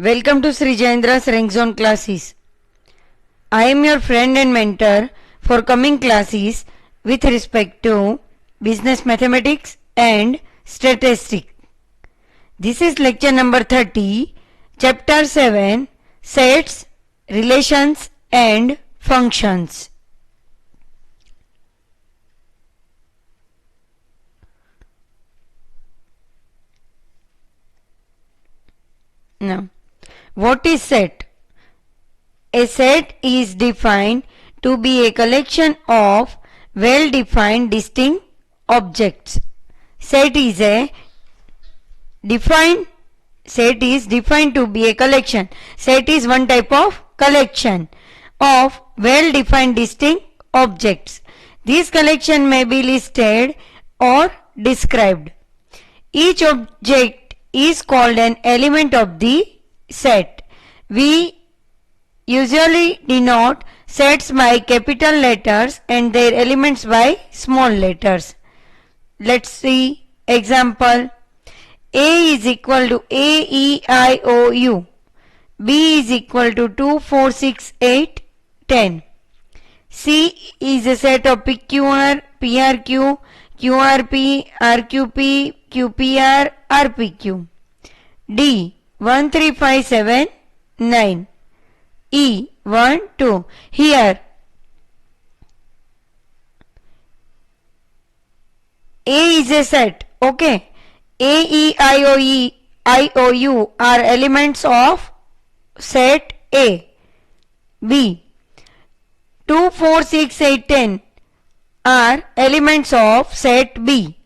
Welcome to Sri Jayendra's Rank Zone classes. I am your friend and mentor for coming classes with respect to business mathematics and statistics. This is lecture number 30, chapter 7, sets, relations and functions. Now, what is set? A set is defined to be a collection of well-defined distinct objects. Set is defined to be a collection. Set is one type of collection of well-defined distinct objects. This collection may be listed or described. Each object is called an element of the set. We usually denote sets by capital letters and their elements by small letters. Let's see example. A is equal to A, E, I, O, U. B is equal to 2, 4, 6, 8, 10. C is a set of PQR, PRQ, QRP, RQP, QPR, RPQ. D 1, 3, 5, 7, 9. E 1, 2. Here A is a set. Okay. A, E, I, O, U are elements of set A. B 2, 4, 6, 8, 10 are elements of set B.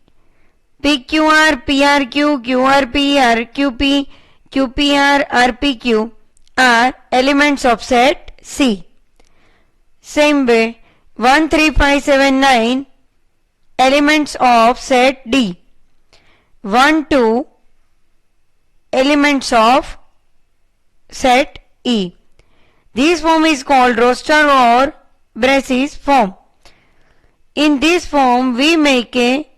PQR, PRQ, QRP, RQP, QPR, RPQ are elements of set C. Same way, 1, 3, 5, 7, 9 elements of set D. 1, 2 elements of set E. This form is called roster or braces form. In this form, we make a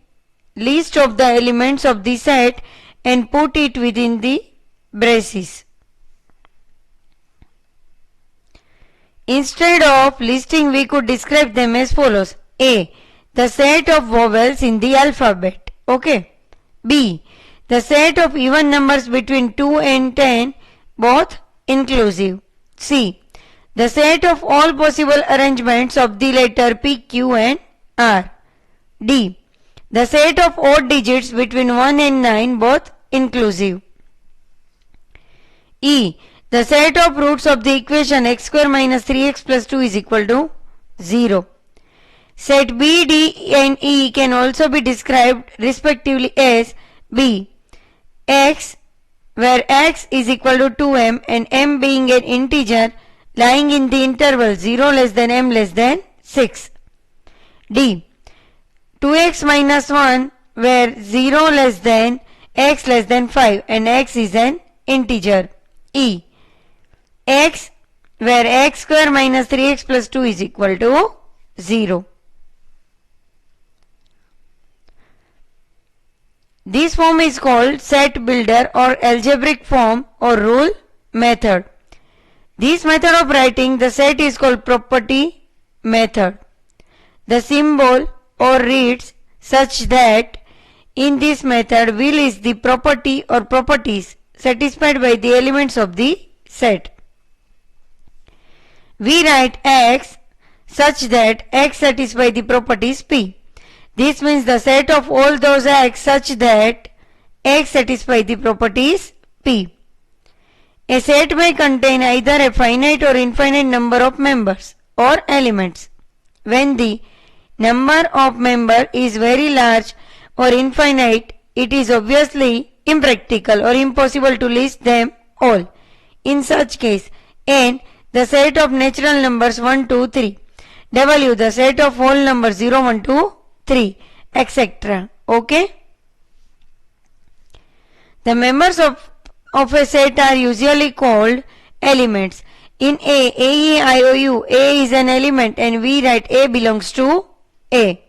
list of the elements of the set and put it within the braces. Instead of listing, we could describe them as follows. A. The set of vowels in the alphabet. Okay. B. The set of even numbers between 2 and 10, both inclusive. C. The set of all possible arrangements of the letter P, Q and R. D. The set of odd digits between 1 and 9, both inclusive. E. The set of roots of the equation x square minus 3x plus 2 is equal to 0. Set B, D and E can also be described respectively as B. X, where x is equal to 2m and m being an integer lying in the interval 0 less than m less than 6. D. 2x minus 1 where 0 less than x less than 5 and x is an integer. E. X where x square minus 3x plus 2 is equal to 0. This form is called set builder or algebraic form or rule method. This method of writing the set is called property method. The symbol or reads such that in this method we list the property or properties satisfied by the elements of the set. We write x such that x satisfies the properties P. This means the set of all those x such that x satisfies the properties P. A set may contain either a finite or infinite number of members or elements. When the number of members is very large or infinite, it is obviously impractical or impossible to list them all. In such case, n the set of natural numbers 1, 2, 3. W the set of whole numbers 0, 1, 2, 3, etc. Okay? The members of a set are usually called elements. In A, E, I, O, U, A is an element and we write A belongs to A.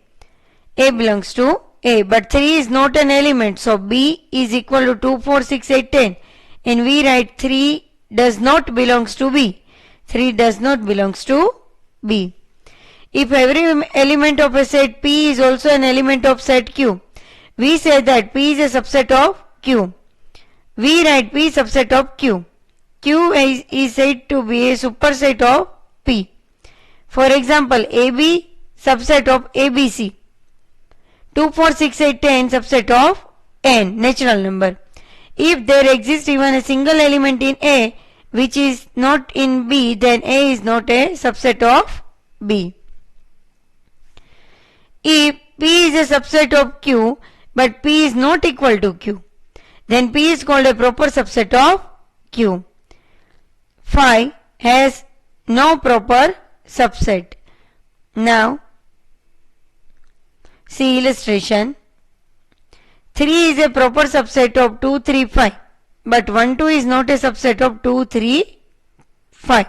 A belongs to A. But 3 is not an element. So B is equal to 2, 4, 6, 8, 10. And we write 3 does not belongs to B. 3 does not belongs to B. If every element of a set P is also an element of set Q, we say that P is a subset of Q. We write P subset of Q. Q is said to be a superset of P. For example, AB subset of ABC. 2, 4, 6, 8, 10 subset of N, natural number. If there exists even a single element in A which is not in B, then A is not a subset of B. If P is a subset of Q but P is not equal to Q, then P is called a proper subset of Q. Phi has no proper subset. Now, see illustration. 3 is a proper subset of 2, 3, 5. But 1, 2 is not a subset of 2, 3, 5.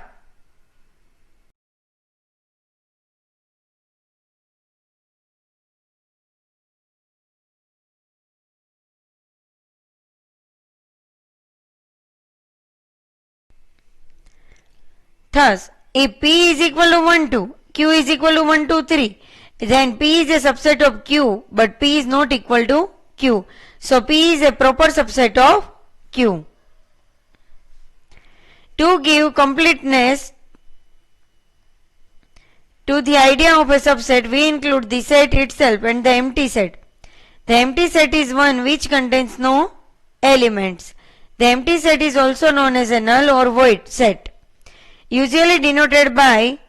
Thus, if P is equal to 1, 2, Q is equal to 1, 2, 3, then P is a subset of Q, but P is not equal to Q. So, P is a proper subset of Q. To give completeness to the idea of a subset, we include the set itself and the empty set. The empty set is one which contains no elements. The empty set is also known as a null or void set, usually denoted by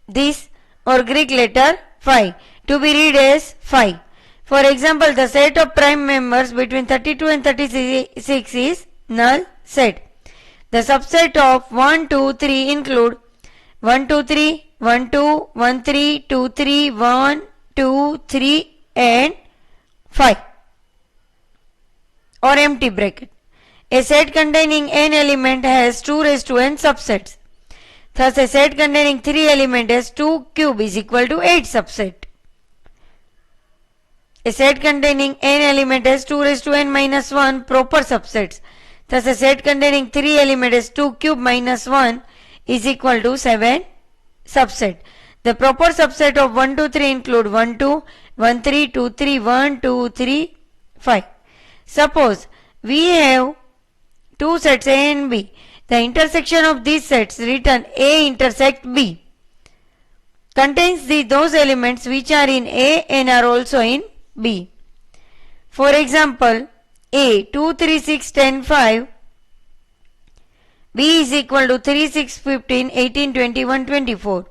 this or Greek letter phi, to be read as phi. For example, the set of prime members between 32 and 36 is null set. The subset of 1, 2, 3 include 1, 2, 3, 1, 2, 1, 3, 2, 3, 1, 2, 3 and 5 or empty bracket. A set containing n element has 2 raised to n subsets. Thus, a set containing 3 elements has 2 cube is equal to 8 subset. A set containing n element has 2 raised to n minus 1 proper subsets. Thus, a set containing 3 elements has 2 cube minus 1 is equal to 7 subset. The proper subset of 1, 2, 3 include 1, 2, 1, 3, 2, 3, 1, 2, 3, 5. Suppose we have two sets A and B. The intersection of these sets written A intersect B contains those elements which are in A and are also in B. For example, A 2, 3, 6, 10, 5, B is equal to 3, 6, 15, 18, 21, 24.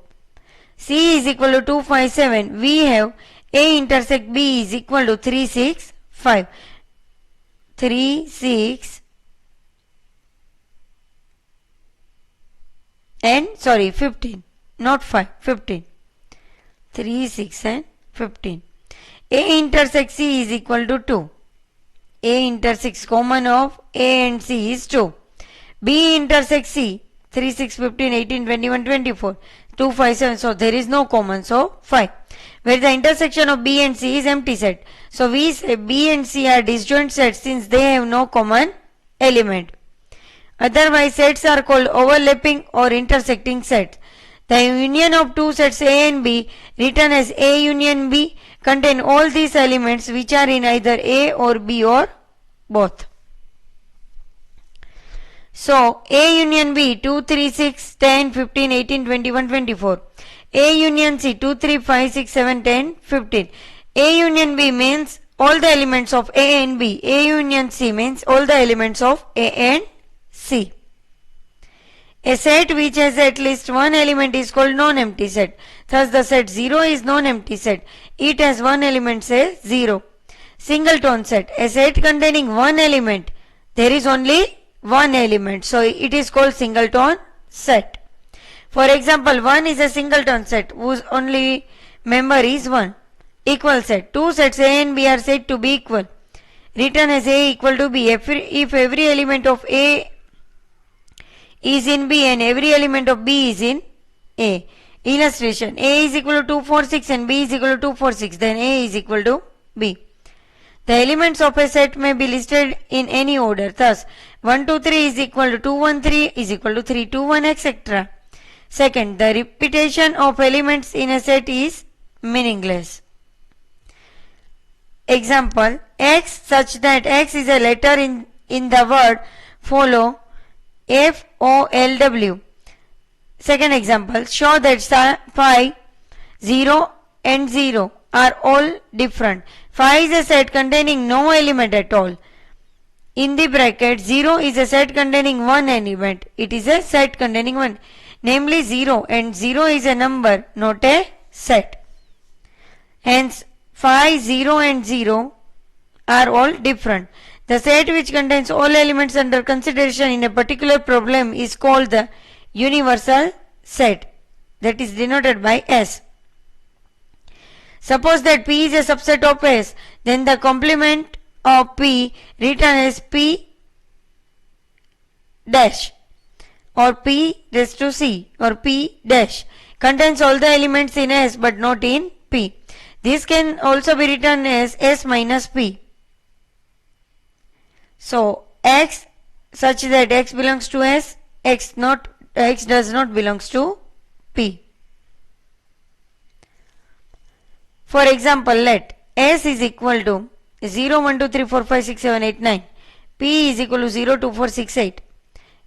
C is equal to 2, 5, 7. We have A intersect B is equal to 3, 6, 5. 3, 6 and 15, not 5, 15. 3, 6 and 15. A intersect C is equal to 2. A intersects common of A and C is 2. B intersects C 3, 6, 15, 18, 21, 24. 2, 5, 7. So there is no common. So 5. Where the intersection of B and C is empty set. So we say B and C are disjoint sets since they have no common element. Otherwise sets are called overlapping or intersecting sets. The union of two sets A and B written as A union B contain all these elements which are in either A or B or both. So A union B 2, 3, 6, 10, 15, 18, 21, 24. A union C 2, 3, 5, 6, 7, 10, 15. A union B means all the elements of A and B. A union C means all the elements of A and C. A set which has at least one element is called non-empty set. Thus the set 0 is non-empty set. It has one element, say 0. Singleton set. A set containing one element. There is only one element. So it is called singleton set. For example, 1 is a singleton set whose only member is 1. Equal set. Two sets A and B are said to be equal. Written as A equal to B. If every element of A is in B and every element of B is in A. Illustration. A is equal to 2, 4, 6 and B is equal to 2, 4, 6. Then A is equal to B. The elements of a set may be listed in any order. Thus, 1, 2, 3 is equal to 2, 1, 3 is equal to 3, 2, 1, etc. Second, the repetition of elements in a set is meaningless. Example, X such that X is a letter in the word follow FOLW. Second example, show that phi, 0 and 0 are all different. Phi is a set containing no element at all. In the bracket, 0 is a set containing one element. It is a set containing one, namely 0, and 0 is a number, not a set. Hence, phi, 0 and 0 are all different. The set which contains all elements under consideration in a particular problem is called the universal set, that is denoted by S. Suppose that P is a subset of S, then the complement of P written as P dash or P raised to C or P dash contains all the elements in S but not in P. This can also be written as S minus P. So X such that X belongs to S, X does not belongs to P. For example, let S is equal to 0, 1, 2, 3, 4, 5, 6, 7, 8, 9. P is equal to 0, 2, 4, 6, 8.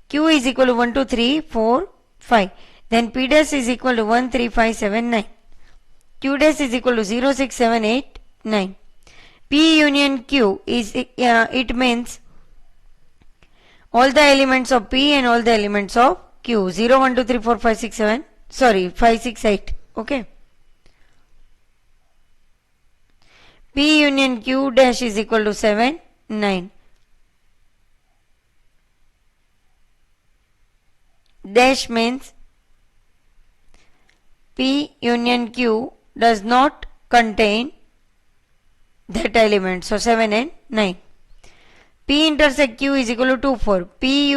Q is equal to 1, 2, 3, 4, 5. Then P dash is equal to 1, 3, 5, 7, 9. Q dash is equal to 0, 6, 7, 8, 9. P union Q is it means all the elements of P and all the elements of Q. 0, 1, 2, 3, 4, 5, 6, 7. Sorry, 5, 6, 8. Okay. P union Q dash is equal to 7, 9. Dash means P union Q does not contain that element. So 7 and 9. P intersect Q is equal to 2, 4. P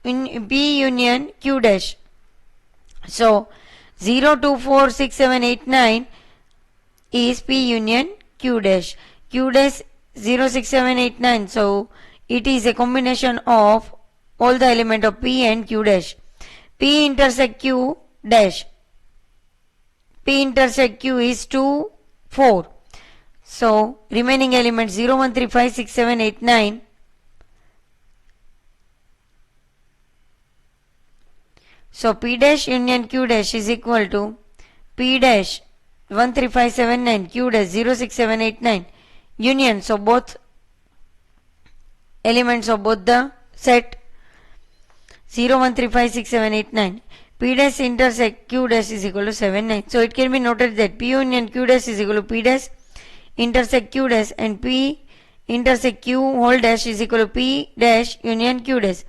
union Q dash. So 0, 2, 4, 6, 7, 8, 9 is P union Q dash. Q dash 0, 6, 7, 8, 9. So it is a combination of all the element of P and Q dash. P intersect Q dash. P intersect Q is 2, 4. So remaining elements 0, 1, 3, 5, 6, 7, 8, 9. So P dash union Q dash is equal to P dash 1, 3, 5, 7, 9, Q dash 0, 6, 7, 8, 9 union. So both elements of both the set 0, 1, 3, 5, 6, 7, 8, 9. P dash intersect Q dash is equal to 7, 9. So it can be noted that P union Q dash is equal to P dash intersect Q dash and P intersect Q whole dash is equal to P dash union Q dash.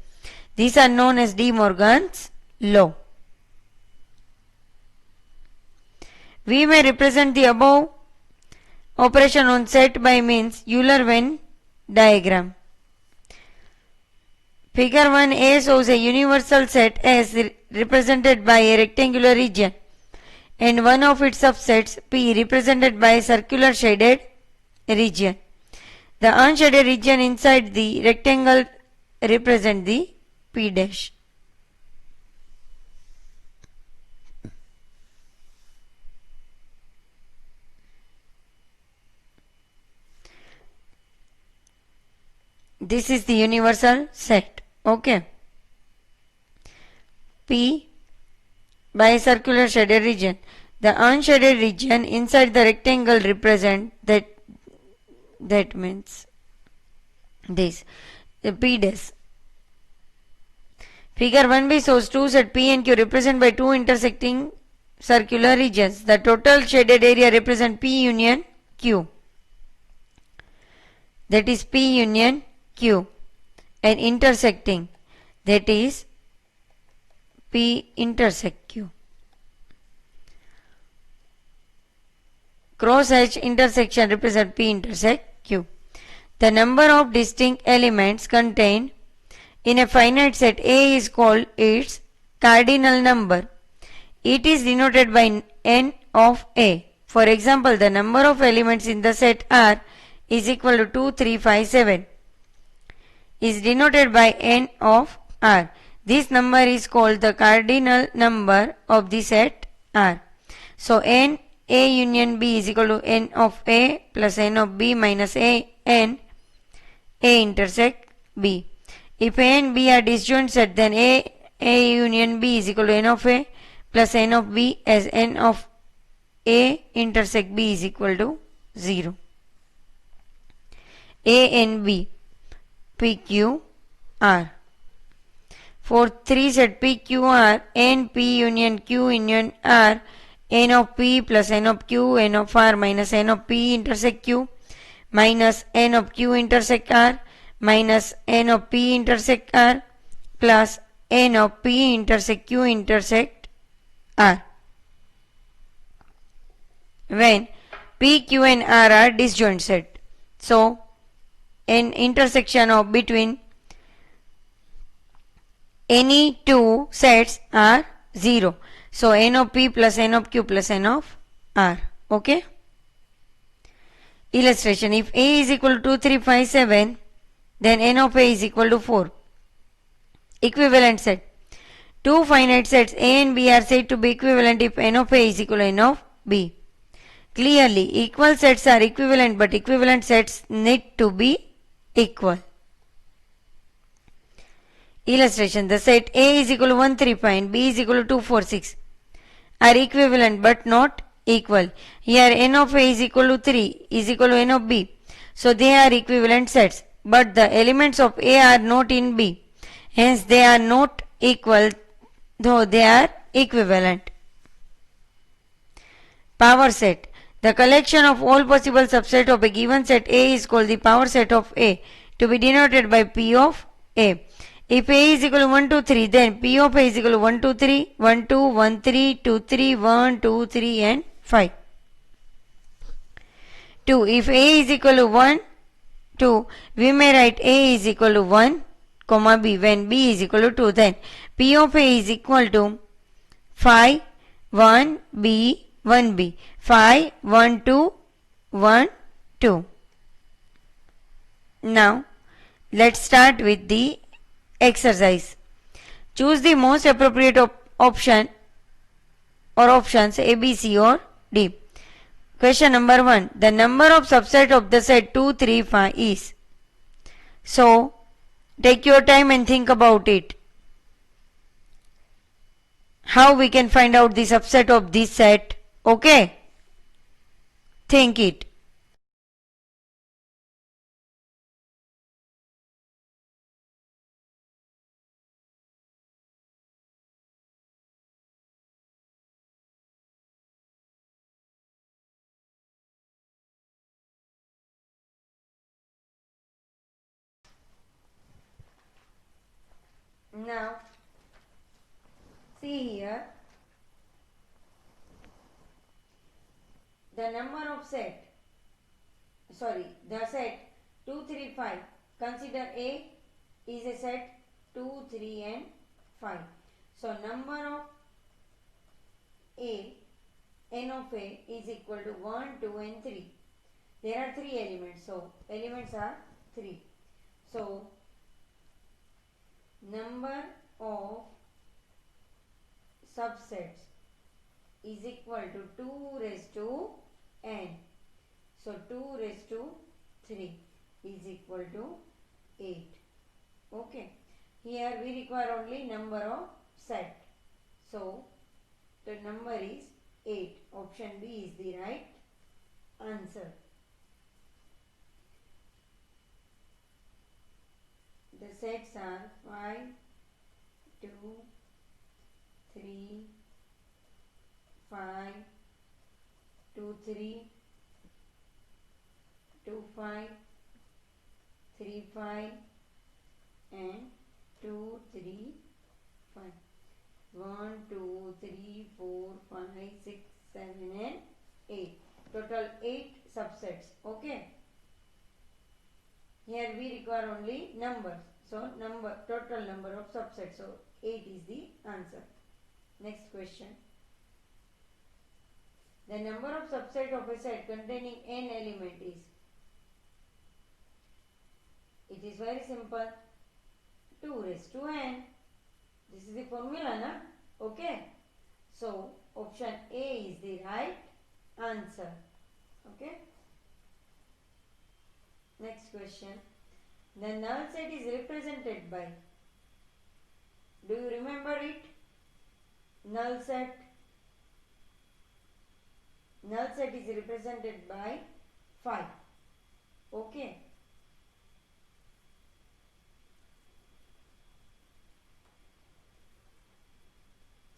These are known as De Morgan's law. We may represent the above operation on set by means Euler-Venn diagram. Figure 1a shows a universal set S represented by a rectangular region and one of its subsets P represented by a circular shaded region. The unshaded region inside the rectangle represent the P dash. This is the universal set. Okay. P by a circular shaded region. The unshaded region inside the rectangle represent that means this the P dash. Figure 1b shows two set P and Q represented by two intersecting circular regions. The total shaded area represent P union Q. That is P union Q, and intersecting, that is P intersect Q. Cross hatch intersection represent P intersect Q. The number of distinct elements contained in a finite set A is called its cardinal number. It is denoted by n of A. For example, the number of elements in the set are is equal to 2, 3, 5, 7 is denoted by n of R. This number is called the cardinal number of the set R. So n A union B is equal to n of A plus n of B minus n A intersect B. If A and B are disjoint set, then A union B is equal to n of A plus n of B, as n of A intersect B is equal to 0. A and B, P, Q, R. For 3 set P, Q, R, n P union Q union R, n of P plus n of Q, n of R minus n of P intersect Q, minus n of Q intersect R, minus n of P intersect R, plus n of P intersect Q intersect R. When P, Q and R are disjoint set. So, an intersection of between any two sets are 0. So, n of P plus n of Q plus n of R. Okay. Illustration. If A is equal to 2, 3, 5, 7, then n of A is equal to 4. Equivalent set. Two finite sets A and B are said to be equivalent if n of A is equal to n of B. Clearly, equal sets are equivalent, but equivalent sets need to be equal. Illustration. The set A is equal to 1, 3, 5 and B is equal to 2, 4, 6 are equivalent but not equal. Here n of A is equal to 3 is equal to n of B. So they are equivalent sets, but the elements of A are not in B. Hence they are not equal though they are equivalent. Power set. The collection of all possible subsets of a given set A is called the power set of A, to be denoted by P of A. If A is equal to 1, 2, 3, then P of A is equal to 1, 2, 3, 1, 2, 1, 3, 2, 3, 1, 2, 3 and 5. 2. If A is equal to 1, 2, we may write A is equal to 1, comma B. When B is equal to 2, then P of A is equal to 5, 1, B, 1B. 5, 1, 2, 1, 2. Now, let's start with the exercise. Choose the most appropriate option or options A, B, C or D. Question number 1. The number of subset of the set 2, 3, 5 is. So, take your time and think about it. How we can find out the subset of this set? Okay? Think it. Now, see here, the number of set, the set 2, 3, 5, consider A is a set 2, 3 and 5. So, number of A, n of A is equal to 1, 2 and 3. There are 3 elements, so elements are 3. So, number of subsets is equal to 2 raised to n. So 2 raised to 3 is equal to 8. Okay. Here we require only number of set. So the number is 8. Option B is the right answer. The sets are 5, 2, 3, 5, 2, 3, 2, 5, 3, 5 and 2, 3, 5. 1, 2, 3, 4, 5, 6, 7 and 8. Total 8 subsets. Okay. Here we require only numbers. So total number of subsets. So 8 is the answer. Next question. The number of subset of a set containing n element is. It is very simple. 2 raised to n. This is the formula, na? Okay. So option A is the right answer. Okay. Next question. The null set is represented by. Do you remember it? Null set. Null set is represented by 5. Okay.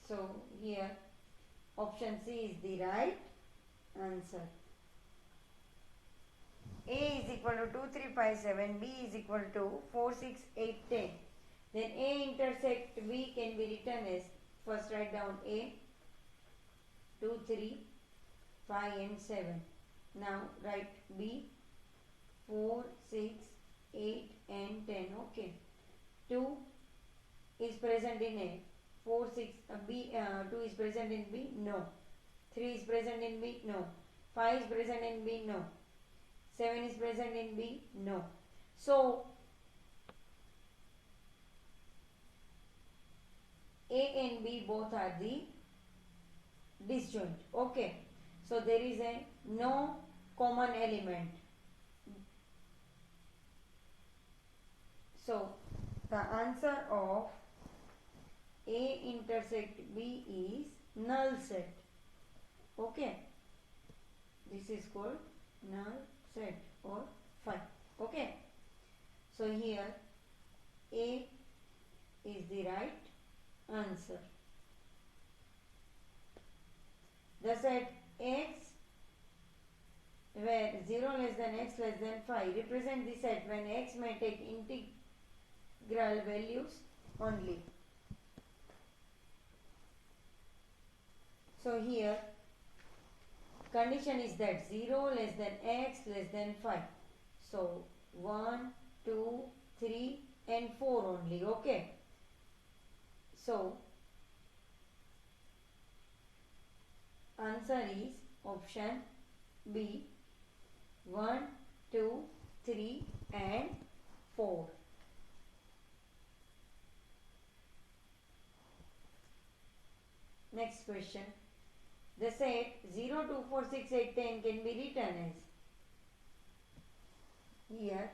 So here option C is the right answer. A is equal to 2, 3, 5, 7. B is equal to 4, 6, 8, 10. Then A intersect B can be written as, first write down A, 2, 3, 5 and 7. Now write B, 4, 6, 8 and 10. Okay. 2 is present in A. 4, 6, B, 2 is present in B? No. 3 is present in B? No. 5 is present in B? No. 7 is present in B? No. So, A and B both are the disjoint. Okay. So, there is a no common element. So, the answer of A intersect B is null set. Okay. This is called null set or 5. Okay. So here A is the right answer. The set X where 0 less than X less than 5 represent the set when X may take integral values only. So here condition is that 0 less than X less than 5. So 1, 2, 3 and 4 only. Okay. So answer is option B, 1, 2, 3 and 4. Next question. The set 0, 2, 4, 6, 8, 10 can be written as here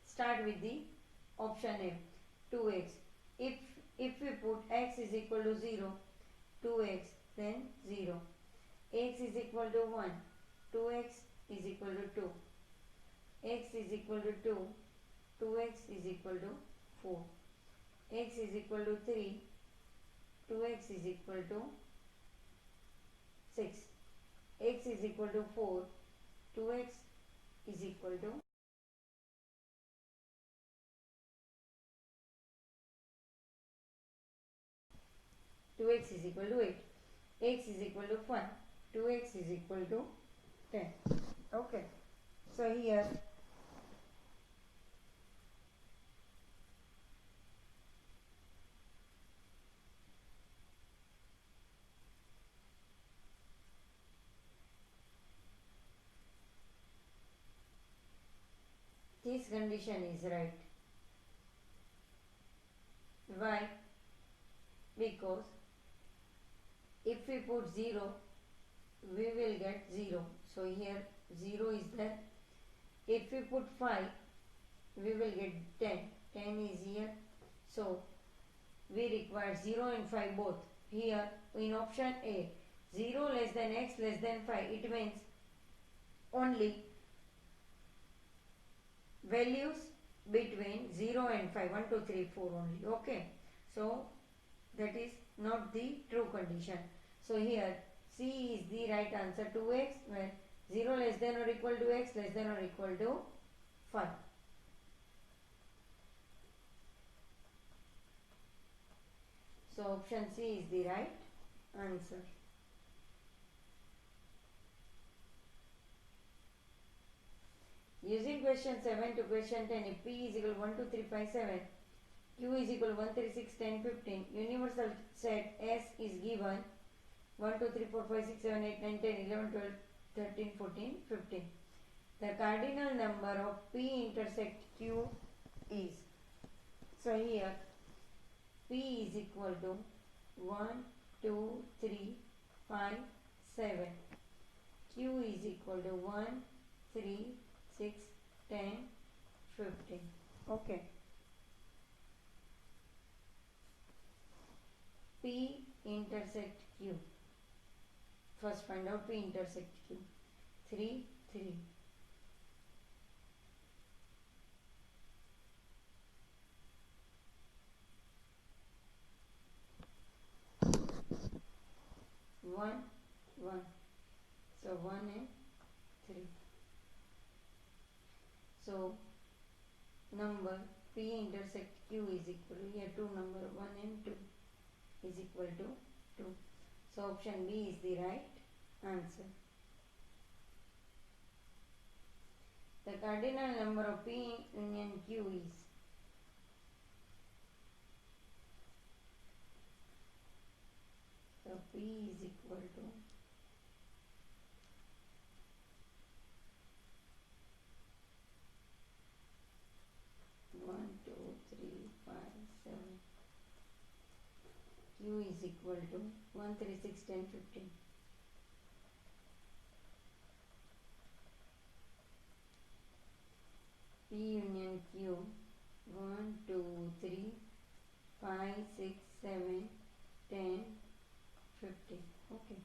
start with the option A, 2x. If we put x is equal to 0, 2x, then 0. X is equal to 1, 2x is equal to 2. X is equal to 2, 2x is equal to 4. X is equal to 3, 2x is equal to 6. X is equal to 4, 2x is equal to 2x is equal to 8. X is equal to 1. 2x is equal to 10. Okay. So here this condition is right. Why? Because if we put 0, we will get 0. So here 0 is there. If we put 5, we will get 10. 10 is here. So we require 0 and 5 both. Here in option A, 0 less than x less than 5. It means only values between 0 and 5. 1, 2, 3, 4 only. Okay. So that is not the true condition. So here C is the right answer. 2x when 0 less than or equal to x less than or equal to 5. So option C is the right answer. Using question 7 to question 10, if P is equal to 1, 2, 3, 5, 7, Q is equal to 1, 3, 6, 10, 15, universal set S is given, 1, 2, 3, 4, 5, 6, 7, 8, 9, 10, 11, 12, 13, 14, 15. The cardinal number of P intersect Q is, so here P is equal to 1, 2, 3, 5, 7. Q is equal to 1, 3, 6, 10, 15. Okay. P intersect Q. First find out P intersect Q. 3, 3. One, one. So 1 and 3. So number P intersect Q is equal to, here two number 1 and 2 is equal to 2. So option B is the right answer. The cardinal number of P union Q is, so P is equal to 1, 2, 3, 5, 7. Q is equal to 1, 3, 6, 10, 15. P union Q 1, 2, 3, 5, 6, 7, 10, 15. Okay.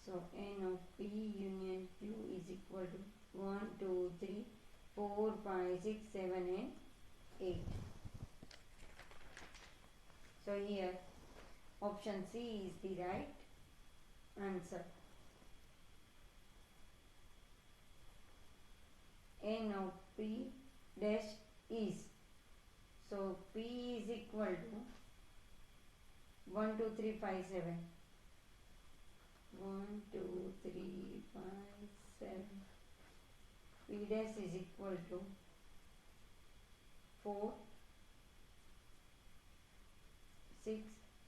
So N of P union Q is equal to 1, 2, 3, 4, 5, 6, 7 and 8. So here option C is the right answer. N of P dash is, so P is equal to 1, 2, 3, 5, 7. 1, 2, 3, 5, 7. P dash is equal to 4, 6,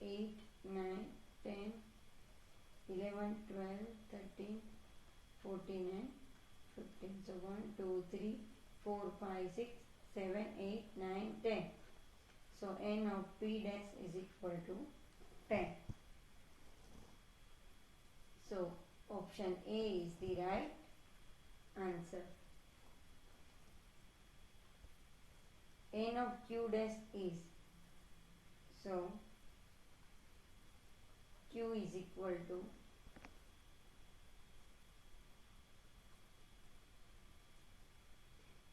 8, 9, 10, 11, 12, 13, 14 and 15. So 1, 2, 3, 4, 5, 6, 7, 8, 9, 10. So N of P dash is equal to 10. So option A is the right answer. N of Q dash is, so Q is equal to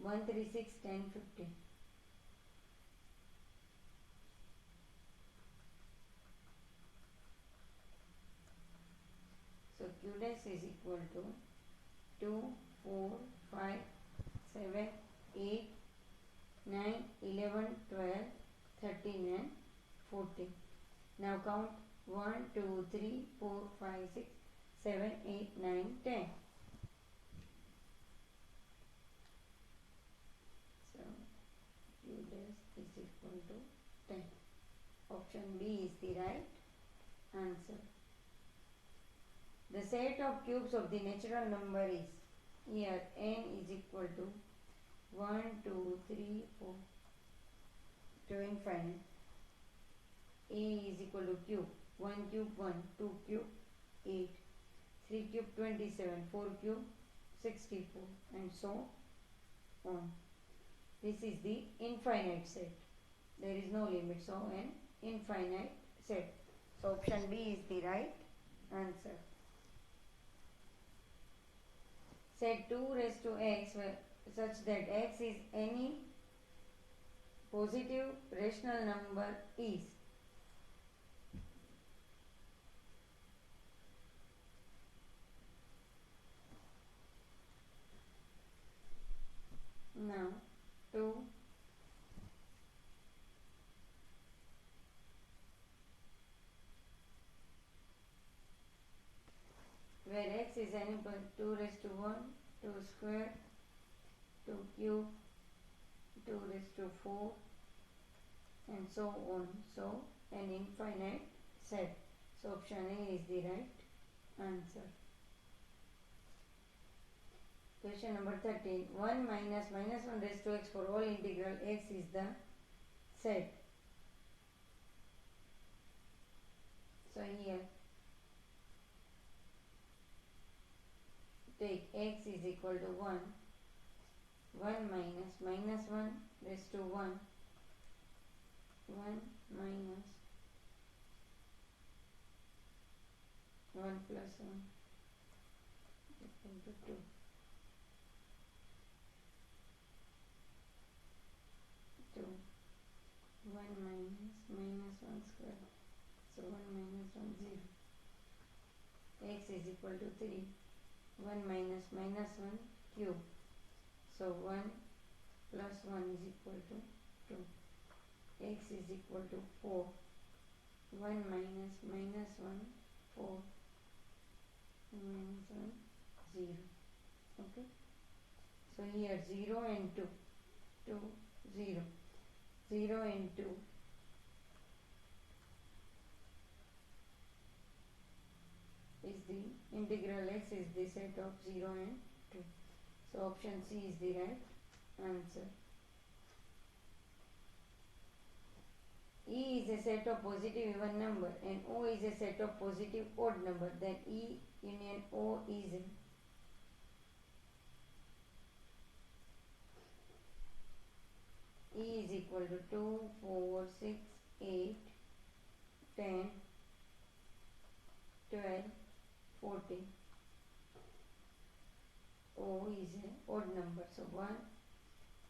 1, 3, 6, 10, 15. So Q dash is equal to 2, 4, 5, 7, 8, 9, 11, 12, 13 and 14. Now count 1, 2, 3, 4, 5, 6, 7, 8, 9, 10. So Q dash is equal to 10. Option B is the right answer. The set of cubes of the natural number is, here n is equal to 1, 2, 3, 4 to infinite. A is equal to cube. 1 cube 1, 2 cube 8, 3 cube 27, 4 cube 64 and so on. This is the infinite set. There is no limit, so an infinite set. So option B is the right answer. Set 2 raised to x such that x is any positive rational number is. Now 2 where x is any 2 raised to 1, 2 square, 2 cube, 2 raised to 4 and so on. So an infinite set. So option A is the right Answer. Question number 13. 1 minus minus 1 raised to x for all integral x is the set. So here take x is equal to 1. 1 minus minus 1 raised to 1. 1 minus 1 plus 1 equal to 2. 2. 1 minus minus 1 square. So 1 minus 1 0. X is equal to 3. 1 minus minus 1 cube. So 1 plus 1 is equal to 2. X is equal to 4. 1 minus minus 1 4. Minus 1 0. Okay. So here 0 and 2. 2 0. 0 and 2. Is the integral x is the set of 0 and 2. So option C is the right answer. E is a set of positive even number and O is a set of positive odd number. Then E union O is E is equal to 2, 4, 6, 8, 10, 12, 14. O is an odd number. So 1,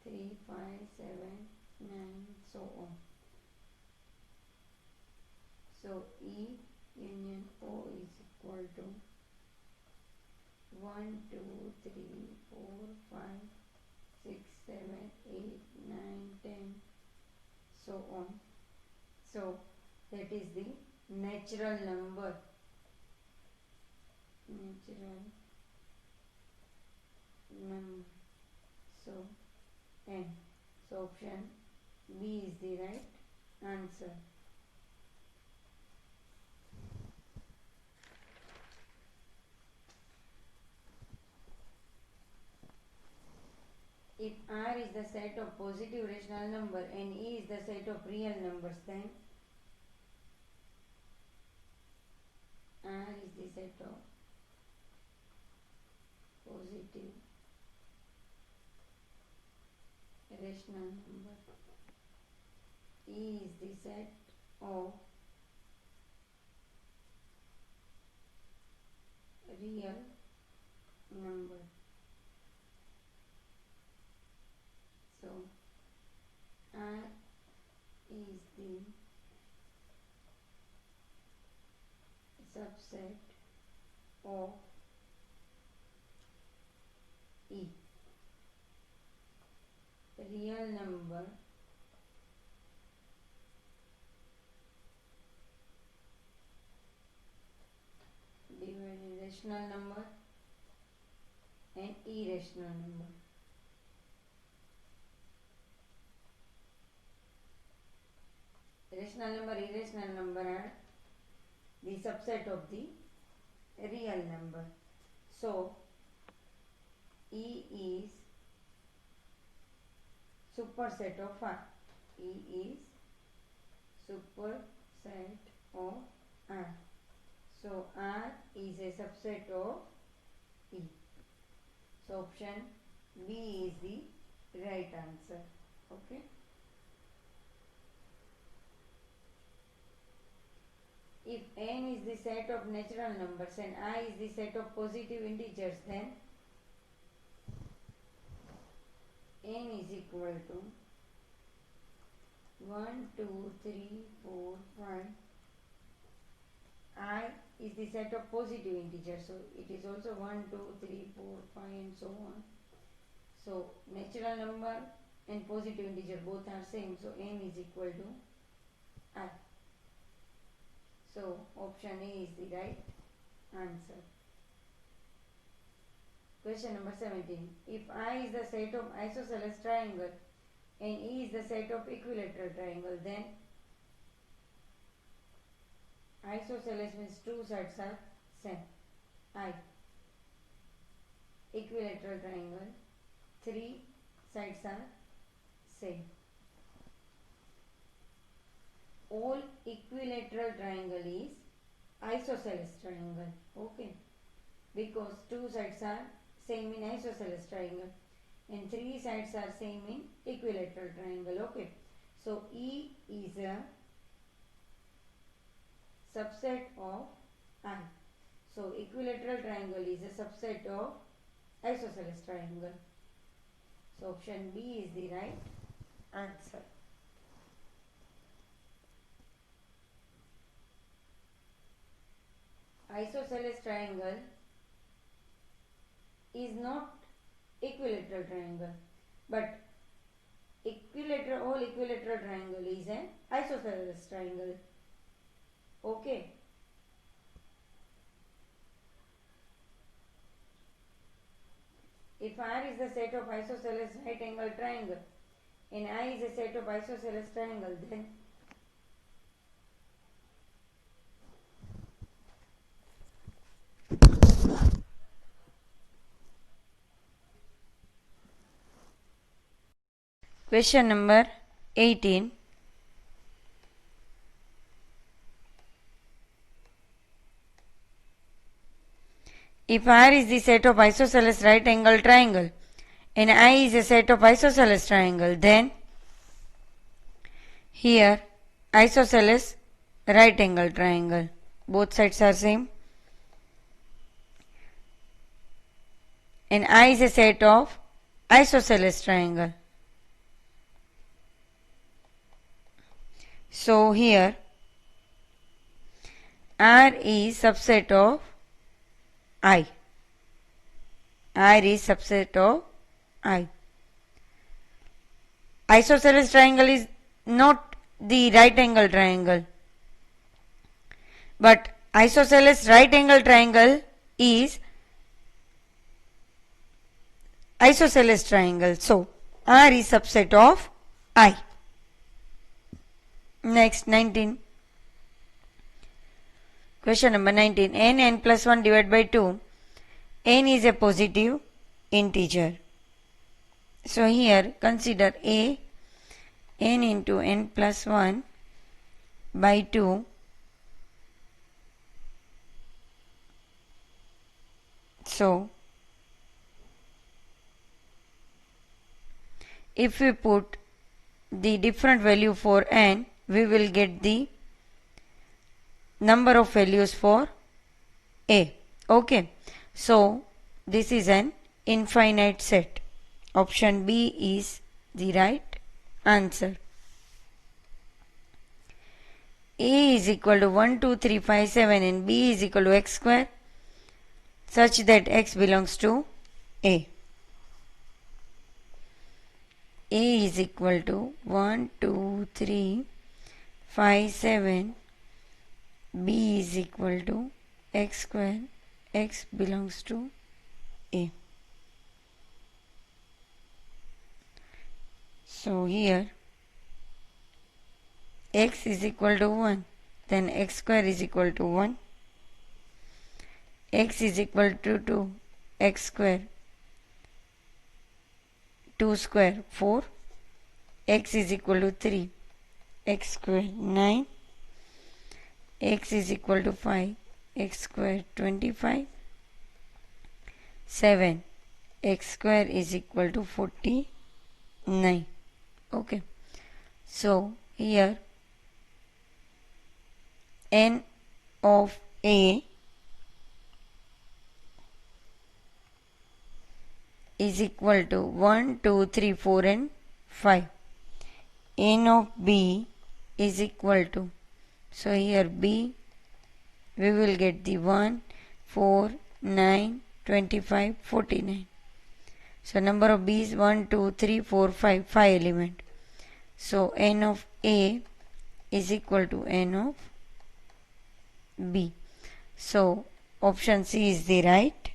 3, 5, 7, 9, so on. So E union O is equal to 1, 2, 3, 4, 5, 6, 7, 8, 9, 10, so on. So that is the natural number. Natural number. So N. So option B is the right answer. If R is the set of positive rational number and E is the set of real numbers, then R is the set of positive rational number. E is the set of real number. So R is the subset of E. Real number divided rational number and irrational number. Rational number, irrational number are the subset of the real number. So E is superset of R. E is superset of R. So R is a subset of E. So option B is the right answer. Okay. If n is the set of natural numbers and I is the set of positive integers, then n is equal to 1, 2, 3, 4, 5. I is the set of positive integers, so it is also 1, 2, 3, 4, 5 and so on. So natural number and positive integer both are same, so n is equal to I. So option A is the right answer. Question number 17. If I is the set of isosceles triangle and E is the set of equilateral triangle, then isosceles means two sides are same. I. Equilateral triangle. Three sides are same. All equilateral triangle is isosceles triangle. Okay. Because two sides are same in isosceles triangle and three sides are same in equilateral triangle. Okay. So E is a subset of I. So equilateral triangle is a subset of isosceles triangle. So option B is the right answer. Isosceles triangle is not equilateral triangle, but all equilateral triangle is an isosceles triangle. Okay. If R is the set of isosceles right angle triangle and I is a set of isosceles triangle, then question number 18. If R is the set of isosceles right angle triangle and I is a set of isosceles triangle, then here isosceles right angle triangle, both sides are same, and I is a set of isosceles triangle. So here R is subset of I. R is subset of I. Isosceles triangle is not the right angle triangle, but isosceles right angle triangle is isosceles triangle. So R is subset of I. Next, 19. Question number 19. N plus 1 divided by 2. N is a positive integer. So here consider A, n into n plus 1 by 2. So if we put the different value for n, we will get the number of values for A. Okay. So this is an infinite set. Option B is the right answer. A is equal to 1, 2, 3, 5, 7 and B is equal to x square such that x belongs to A. A is equal to 1, 2, 3, 5, 7. B is equal to x square. X belongs to A. So here x is equal to 1. Then x square is equal to 1. X is equal to 2. X square. 2 square 4. X is equal to 3. X square 9. X is equal to 5. X square 25. 7. X square is equal to 49. Okay. So here n of A is equal to 1, 2, 3, 4 and 5. N of B is equal to, so here B we will get the 1, 4, 9, 25, 49. So number of B is 1, 2, 3, 4, 5, 5 element. So n of A is equal to n of B. So option C is the right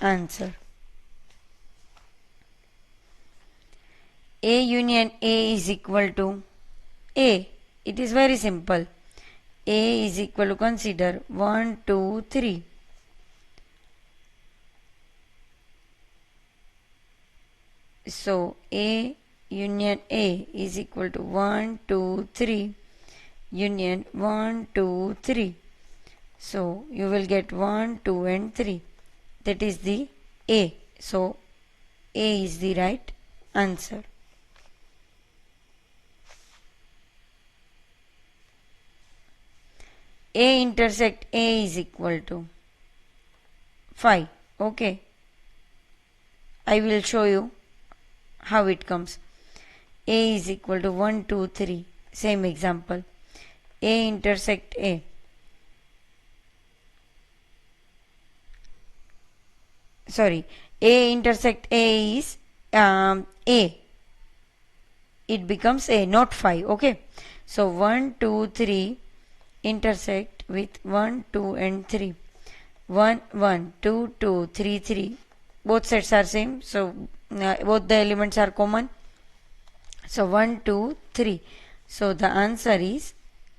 answer. A union A is equal to A. It is very simple. A is equal to, consider 1, 2, 3. So A union A is equal to 1, 2, 3 union 1, 2, 3. So you will get 1, 2 and 3. That is the A. So A is the right answer. A intersect A is equal to 5. Okay. I will show you how it comes. A is equal to 1, 2, 3. Same example. A intersect A. Sorry. A intersect A is A. It becomes A, not 5. Okay. So 1, 2, 3 intersect with 1, 2 and 3. 1, 1, 2, 2, 3, 3. Both sets are same. So both the elements are common. So 1, 2, 3. So the answer is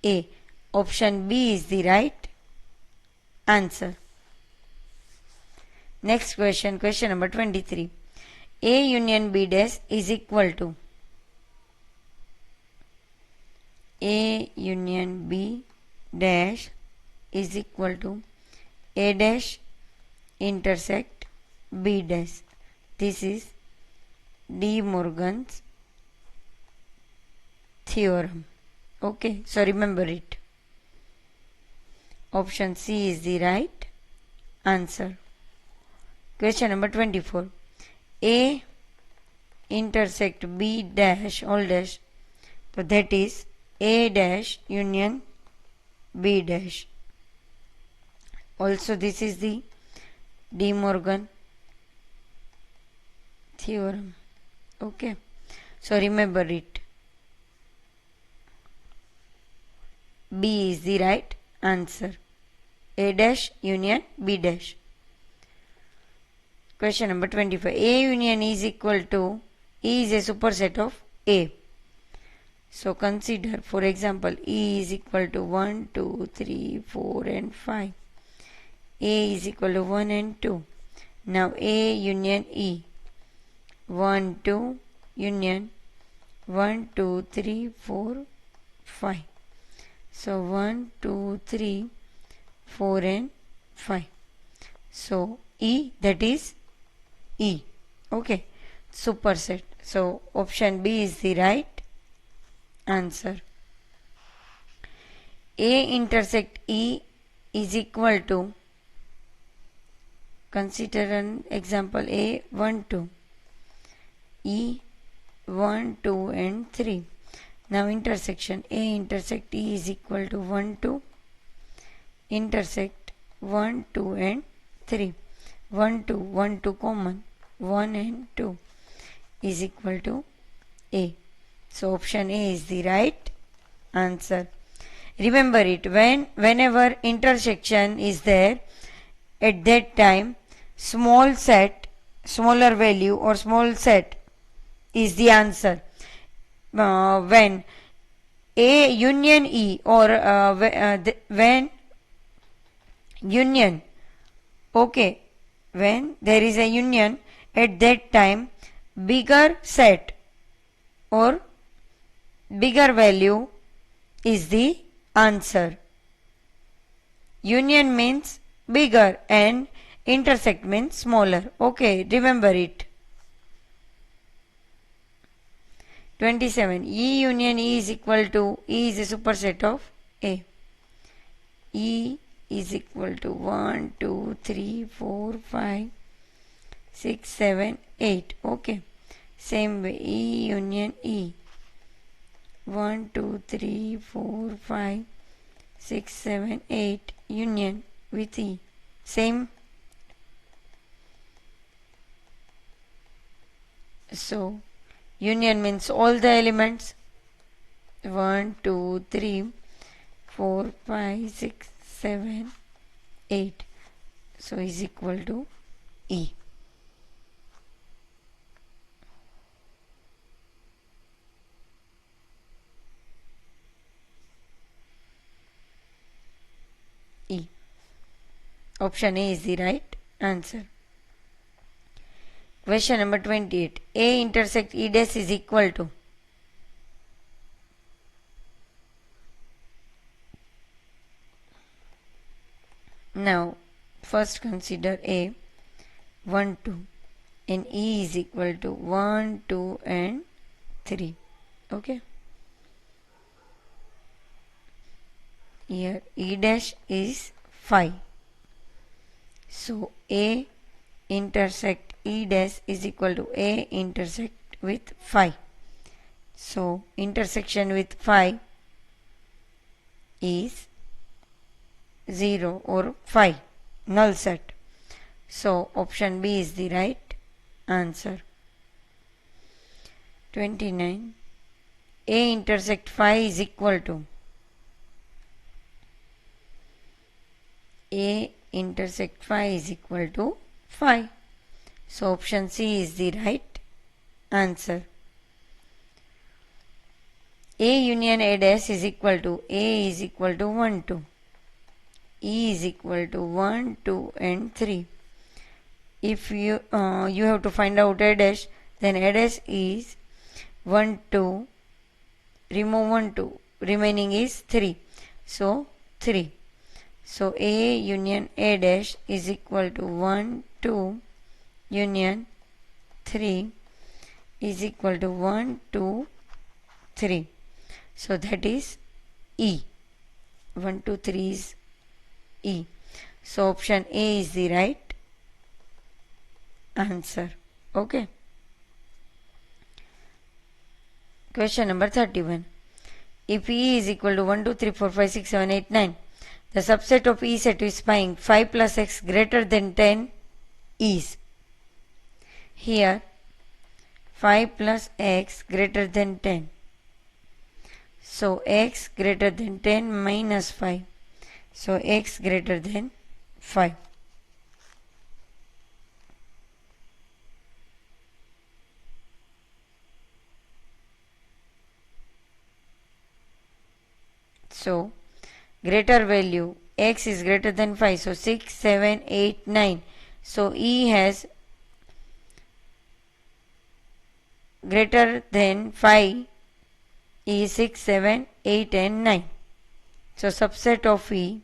A. Option B is the right answer. Next question, question number 23. A union B dash is equal to A union B dash is equal to A dash intersect B dash. This is De Morgan's theorem. Okay, so remember it. Option C is the right answer. Question number 24. A intersect B dash all dash. So that is A dash union B dash. Also this is the De Morgan theorem. Okay. So remember it. B is the right answer. A dash union B dash. Question number 25. A union is equal to E is a superset of A. So consider, for example, E is equal to 1, 2, 3, 4 and 5. A is equal to 1 and 2. Now A union E. 1, 2 union 1, 2, 3, 4, 5. So 1, 2, 3, 4 and 5. So E, that is E. Okay. Superset. So option B is the right answer. A intersect E is equal to, consider an example A 1, 2. E 1, 2 and 3. Now intersection A intersect E is equal to 1, 2. Intersect 1, 2 and 3. 1, 2, 1, 2 common. 1 and 2 is equal to A. So option A is the right answer. Remember it, whenever intersection is there, at that time small set, smaller value or small set is the answer. When A union E or when union, okay, when there is a union, at that time bigger set or bigger value is the answer. Union means bigger and intersect means smaller. Okay, remember it. 27. E union E is equal to, E is a superset of A. E is equal to 1, 2, 3, 4, 5, 6, 7, 8. Okay. Same way, E union E. 1, 2, 3, 4, 5, 6, 7, 8 union with E. Same. So union means all the elements. 1, 2, 3, 4, 5, 6, 7, 8. So is equal to E. E. Option A is the right answer. Question number 28. A intersect E dash is equal to. Now, first consider A 1, 2 and E is equal to 1, 2 and 3. Okay. Here E dash is 5. So A intersect E dash is equal to A intersect with 5. So intersection with 5 is 0 or 5, null set. So option B is the right answer. 29. A intersect 5 is equal to. A intersect 5 is equal to 5. So option C is the right answer. A union A dash is equal to. A is equal to 1, 2. E is equal to 1, 2 and 3. If you have to find out A dash, then A dash is 1, 2, remove 1, 2, remaining is 3. So 3. So A union A dash is equal to 1, 2 union 3 is equal to 1, 2, 3. So that is E. 1, 2, 3 is E. So option A is the right answer. Okay. Question number 31. If E is equal to 1, 2, 3, 4, 5, 6, 7, 8, 9, the subset of E set is find 5 plus x greater than 10 is. Here 5 plus x greater than 10. So x greater than 10 minus 5. So x greater than 5. So greater value x is greater than 5. So 6, 7, 8, 9. So E has greater than 5 is 6, 7, 8 and 9. So subset of E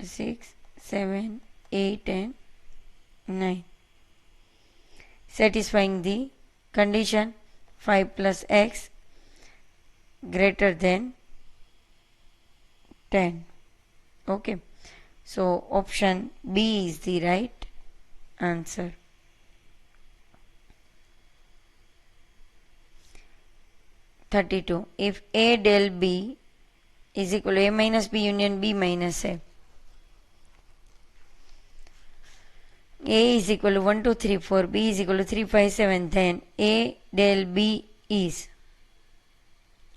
is 6, 7, 8 and 9, satisfying the condition 5 plus x greater than 10. Okay. So option B is the right answer. If A del B is equal to A minus B union B minus A. A is equal to 1, 2, 3, 4, B is equal to 3, 5, 7, then A del B is.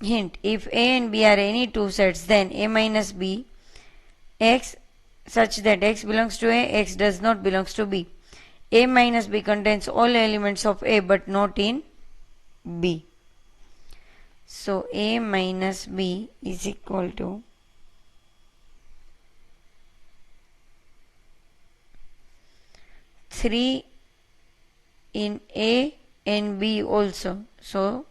Hint, if A and B are any two sets, then A minus B x such that x belongs to A, x does not belongs to B. A minus B contains all elements of A but not in B. So A minus B is equal to 3 in A and B also. So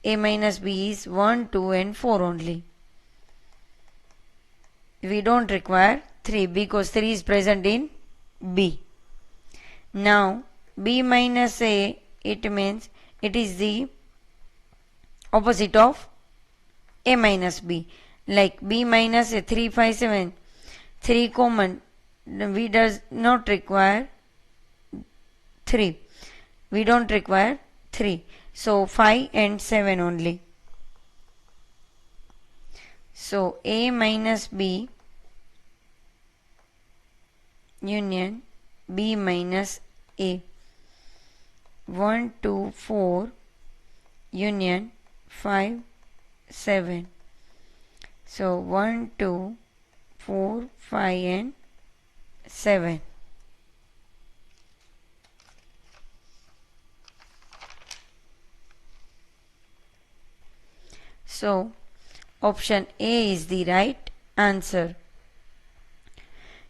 A minus B is 1, 2 and 4 only. We don't require 3 because 3 is present in B. Now B minus A, it means it is the opposite of A minus B. Like B minus A, 3, 5, 7, 3 common. We does not require 3. We don't require 3. So 5 and 7 only. So A minus B union B minus A. 1, 2, 4 union 5, 7. So 1, 2, 4, 5 and 7. So option A is the right answer.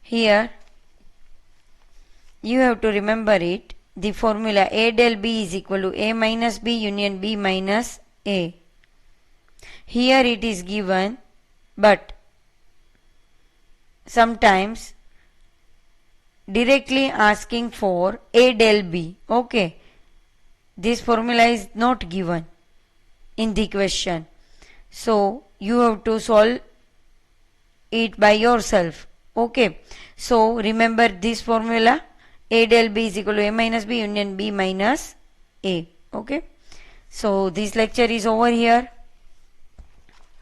Here you have to remember it. The formula A del B is equal to A minus B union B minus A. Here it is given, but sometimes directly asking for A del B. Okay. This formula is not given in the question. So you have to solve it by yourself. Okay. So remember this formula. A del B is equal to A minus B union B minus A. Okay. So this lecture is over here.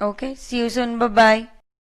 Okay. See you soon. Bye bye.